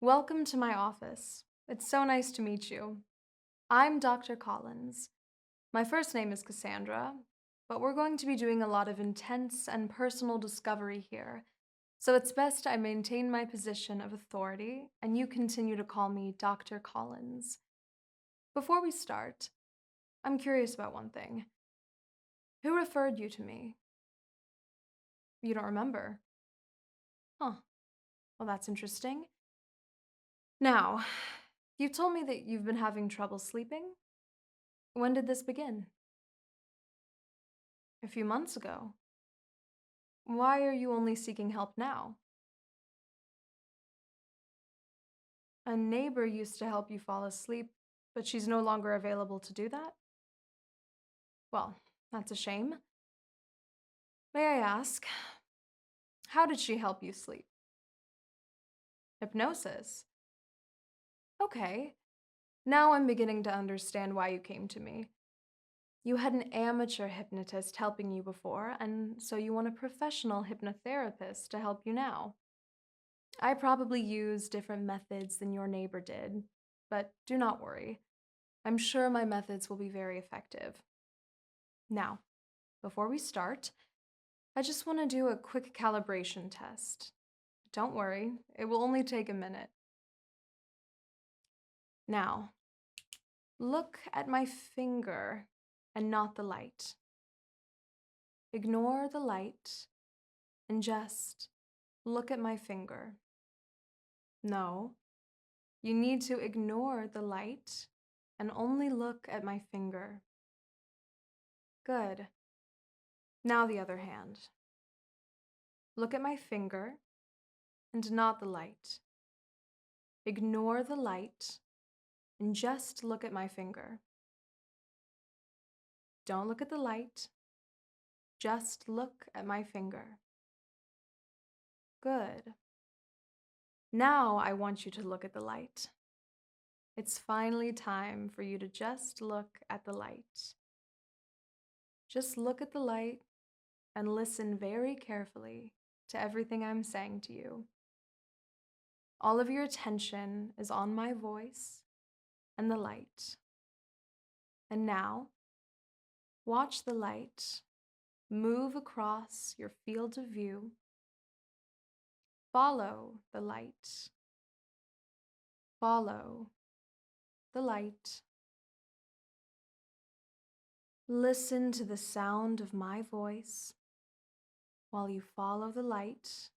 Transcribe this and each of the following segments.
Welcome to my office. It's so nice to meet you. I'm Dr. Collins. My first name is Cassandra, but we're going to be doing a lot of intense and personal discovery here, so it's best I maintain my position of authority and you continue to call me Dr. Collins. Before we start, I'm curious about one thing. Who referred you to me? You don't remember? Huh. Well, that's interesting. Now, you told me that you've been having trouble sleeping. When did this begin? A few months ago. Why are you only seeking help now? A neighbor used to help you fall asleep, but she's no longer available to do that? Well, that's a shame. May I ask, how did she help you sleep? Hypnosis? Okay, now I'm beginning to understand why you came to me. You had an amateur hypnotist helping you before, and so you want a professional hypnotherapist to help you now. I probably use different methods than your neighbor did, but do not worry. I'm sure my methods will be very effective. Now, before we start, I just want to do a quick calibration test. Don't worry, it will only take a minute. Now, look at my finger and not the light. Ignore the light and just look at my finger. No, you need to ignore the light and only look at my finger. Good. Now the other hand. Look at my finger and not the light. Ignore the light and just look at my finger. Don't look at the light. Just look at my finger. Good. Now I want you to look at the light. It's finally time for you to just look at the light. Just look at the light and listen very carefully to everything I'm saying to you. All of your attention is on my voice and the light. And now, watch the light move across your field of view. Follow the light. Follow the light. Listen to the sound of my voice while you follow the light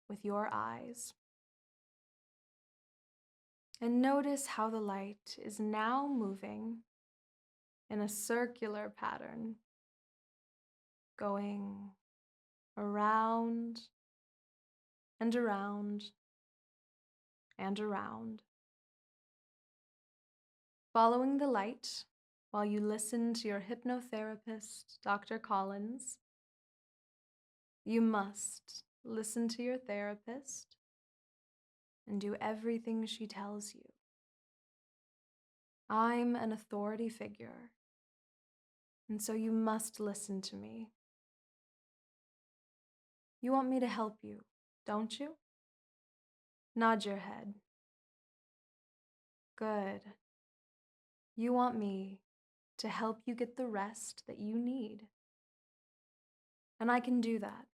with your eyes. And notice how the light is now moving in a circular pattern, going around and around and around. Following the light while you listen to your hypnotherapist, Dr. Collins. You must listen to your therapist and do everything she tells you. I'm an authority figure, and so you must listen to me. You want me to help you, don't you? Nod your head. Good. You want me to help you get the rest that you need. And I can do that.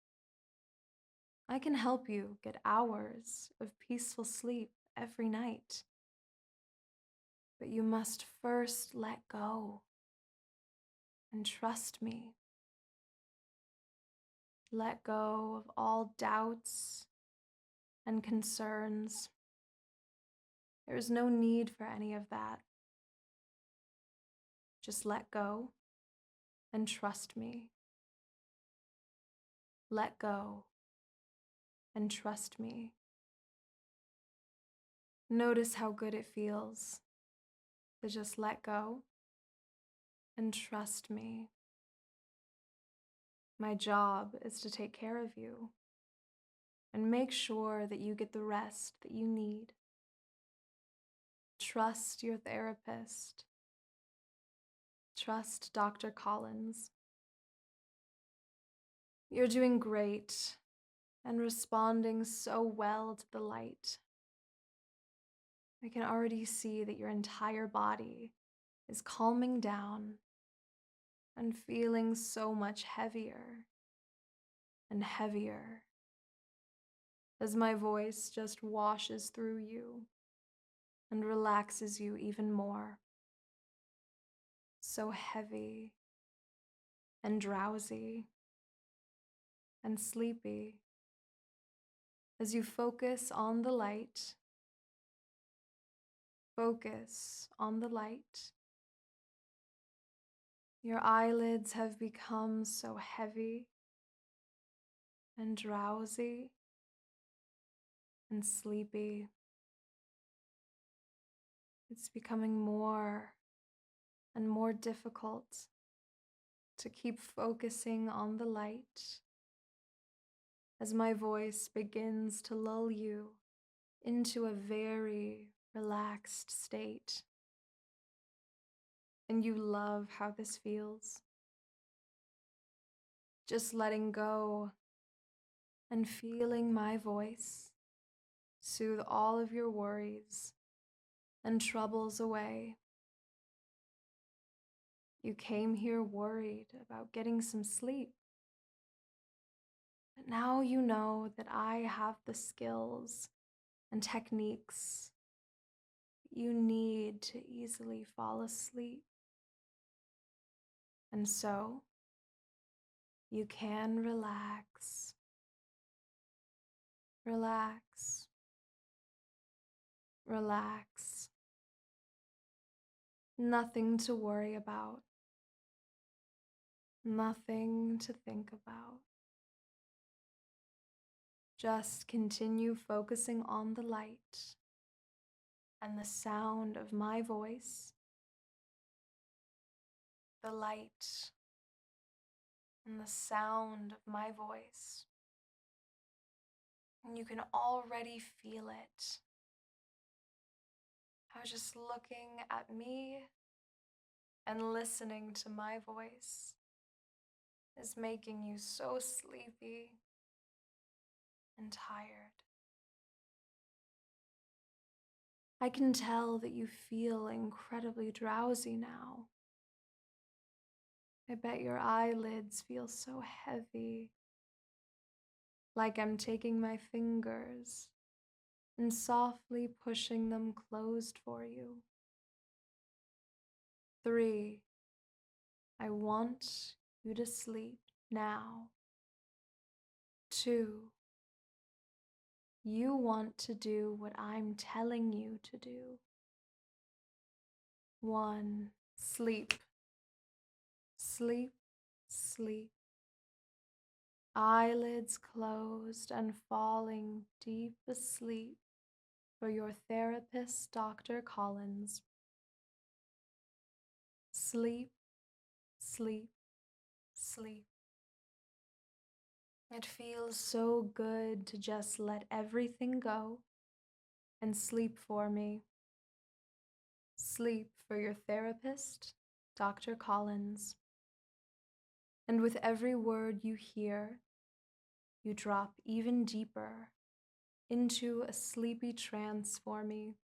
I can help you get hours of peaceful sleep every night. But you must first let go and trust me. Let go of all doubts and concerns. There is no need for any of that. Just let go and trust me. Let go and trust me. Notice how good it feels to just let go and trust me. My job is to take care of you and make sure that you get the rest that you need. Trust your therapist. Trust Dr. Collins. You're doing great and responding so well to the light. I can already see that your entire body is calming down and feeling so much heavier and heavier as my voice just washes through you and relaxes you even more. So heavy and drowsy and sleepy as you focus on the light. Focus on the light. Your eyelids have become so heavy and drowsy and sleepy. It's becoming more and more difficult to keep focusing on the light as my voice begins to lull you into a very relaxed state. And you love how this feels. Just letting go and feeling my voice soothe all of your worries and troubles away. You came here worried about getting some sleep. But now you know that I have the skills and techniques you need to easily fall asleep. And so, you can relax. Relax. Relax. Nothing to worry about. Nothing to think about. Just continue focusing on the light and the sound of my voice, the light and the sound of my voice. And you can already feel it. How just looking at me and listening to my voice is making you so sleepy and tired. I can tell that you feel incredibly drowsy now. I bet your eyelids feel so heavy, like I'm taking my fingers and softly pushing them closed for you. 3, I want you to sleep now. 2, you want to do what I'm telling you to do. 1, sleep. Sleep, sleep. Eyelids closed and falling deep asleep for your therapist, Dr. Collins. Sleep, sleep, sleep. It feels so good to just let everything go and sleep for me. Sleep for your therapist, Dr. Collins. And with every word you hear, you drop even deeper into a sleepy trance for me.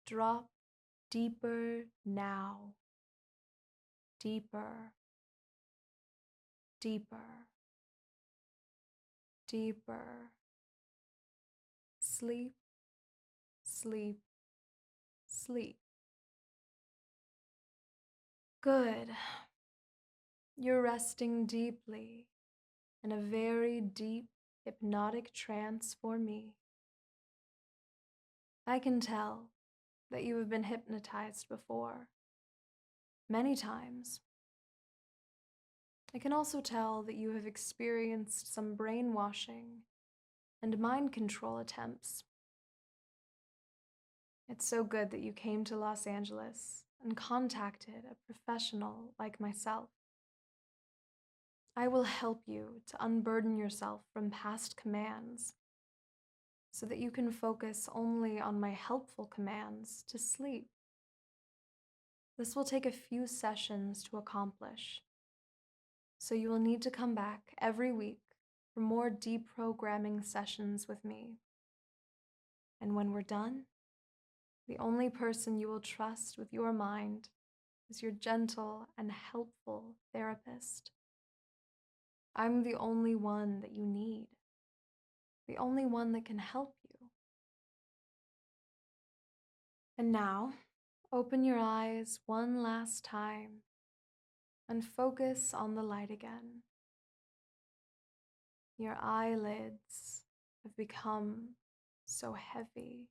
Drop deeper now. Deeper. Deeper. Deeper. Sleep, sleep, sleep. Good. You're resting deeply in a very deep hypnotic trance for me. I can tell that you have been hypnotized before, many times. I can also tell that you have experienced some brainwashing and mind control attempts. It's so good that you came to Los Angeles and contacted a professional like myself. I will help you to unburden yourself from past commands so that you can focus only on my helpful commands to sleep. This will take a few sessions to accomplish, so you will need to come back every week for more deprogramming sessions with me. And when we're done, The only person you will trust with your mind is your gentle and helpful therapist. I'm the only one that you need, the only one that can help you. And now, open your eyes one last time and focus on the light again. Your eyelids have become so heavy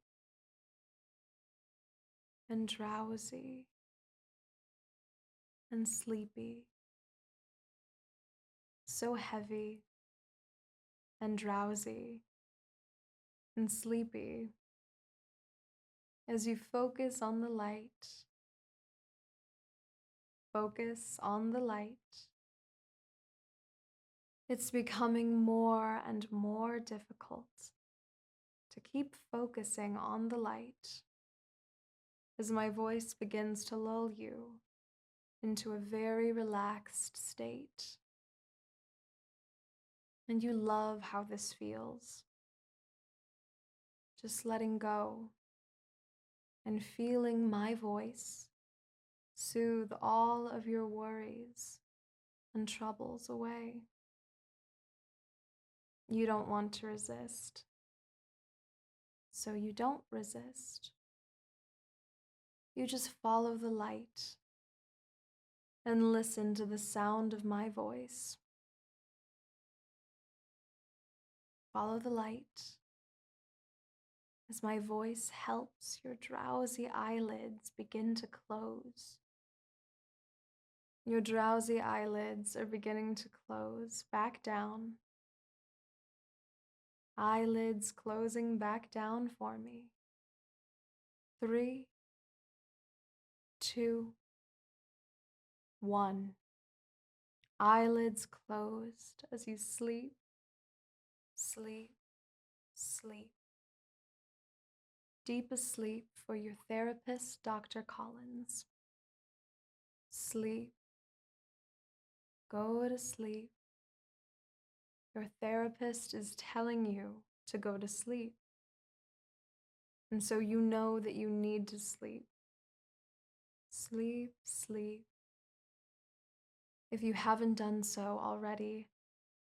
and drowsy and sleepy, so heavy and drowsy and sleepy. As you focus on the light, focus on the light, it's becoming more and more difficult to keep focusing on the light as my voice begins to lull you into a very relaxed state. And you love how this feels. Just letting go and feeling my voice soothe all of your worries and troubles away. You don't want to resist, so you don't resist. You just follow the light and listen to the sound of my voice. Follow the light as my voice helps your drowsy eyelids begin to close. Your drowsy eyelids are beginning to close back down. Eyelids closing back down for me. 3, 2, 1. Eyelids closed as you sleep, sleep, sleep. Deep asleep for your therapist, Dr. Collins. Sleep. Go to sleep. Your therapist is telling you to go to sleep. And so you know that you need to sleep. Sleep, sleep. If you haven't done so already,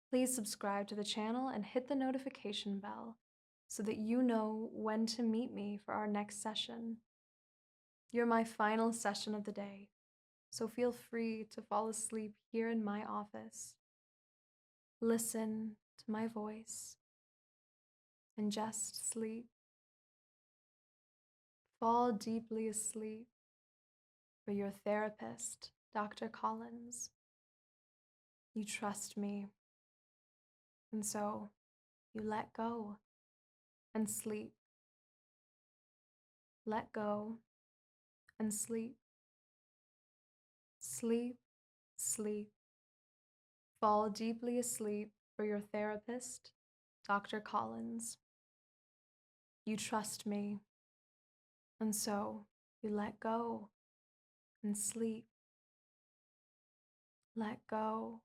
please subscribe to the channel and hit the notification bell so that you know when to meet me for our next session. You're my final session of the day, so feel free to fall asleep here in my office. Listen to my voice and just sleep. Fall deeply asleep for your therapist, Dr. Collins. You trust me, and so you let go and sleep. Let go and sleep. Sleep, sleep. Fall deeply asleep for your therapist, Dr. Collins. You trust me, and so you let go and sleep. Let go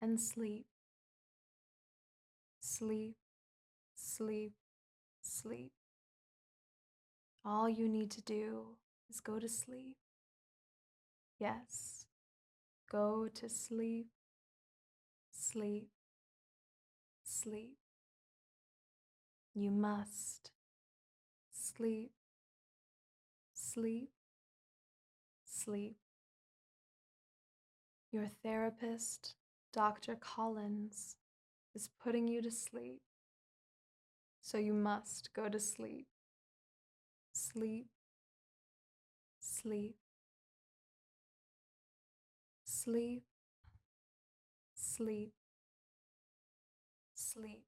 and sleep. Sleep, sleep, sleep. All you need to do is go to sleep. Yes, go to sleep, sleep, sleep. You must sleep, sleep, sleep. Your therapist, Dr. Collins, is putting you to sleep, so you must go to sleep. Sleep, sleep, sleep, sleep, sleep.